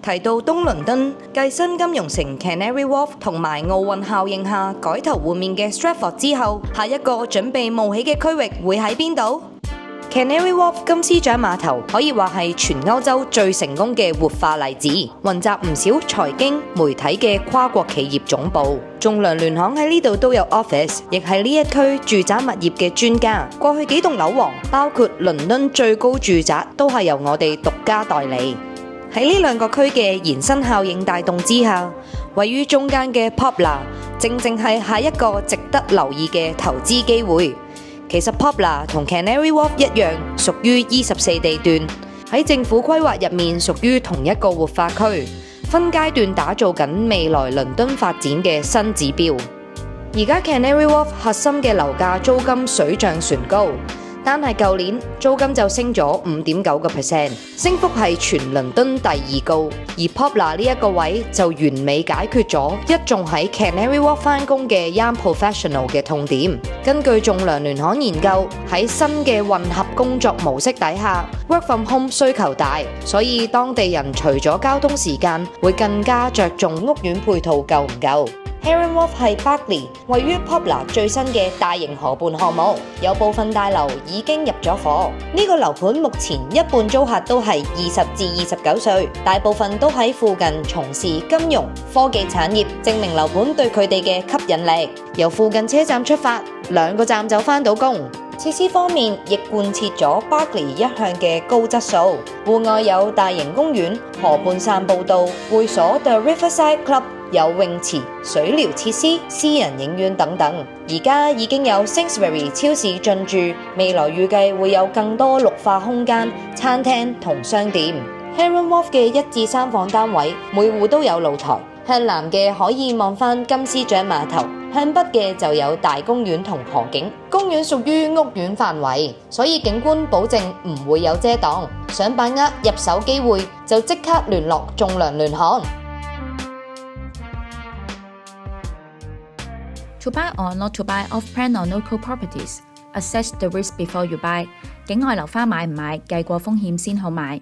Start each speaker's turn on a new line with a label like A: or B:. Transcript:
A: 提到東倫敦繼新金融城 Canary Wharf 同埋奧運效應下改頭換面嘅 Stratford 之後，下一個準備冒起嘅區域會喺邊度？Canary Wharf 金絲雀碼頭可以話係全歐洲最成功嘅活化例子，雲集唔少財經媒體嘅跨國企業總部。仲量聯行喺呢度都有 office， 亦係呢一區住宅物業嘅專家。過去幾棟樓王，包括倫敦最高住宅，都係由我哋獨家代理。喺呢兩個區嘅延伸效應帶動之下，位於中間嘅 Poplar 正係下一個值得留意嘅投資機會。其實 Poplar 同 Canary Wharf 一樣，屬於24地段，喺政府規劃入面屬於同一個活化區，分階段打造緊未來倫敦發展嘅新指標。而家 Canary Wharf 核心嘅樓價租金水漲船高，單係舊年租金就升咗5.9%，升幅係全倫敦第二高。而 Poplar 呢一個位就完美解決咗一眾喺 Canary Wharf 返工嘅 Young Professional 嘅痛點。根據仲量聯行研究，喺新嘅混合工作模式底下 ，Work from Home 需求大，所以當地人除咗交通時間，會更加着重屋苑配套夠唔夠。Heron Wharf 係 Berkeley 位於 Poplar 最新嘅大型河畔項目，有部分大樓已經入咗伙。呢個樓盤目前一半租客都係20至29歲，大部分都喺附近從事金融、科技產業，證明樓盤對佢哋嘅吸引力。由附近車站出發，2個站就返到工。設施方面亦貫徹咗 Berkeley 一向嘅高質素，戶外有大型公園、河畔散步道、會所 The Riverside Club， 有泳池、水療設施、私人影院等等。而家已經有 Sainsbury 超市進駐，未來預計會有更多綠化空間、餐廳同商店。Heron Wharf 嘅1至3房單位，每戶都有露台，向南嘅可以望返金絲雀碼頭，向北嘅就有大公園同河景。公園屬於屋苑範圍，所以景觀保證唔會有遮擋。想把握入手機會，就即刻聯絡仲量聯行。
B: To buy or not to buy off-plan or local properties, assess the risk before you buy. 境外樓花買唔買，計過風險先好買。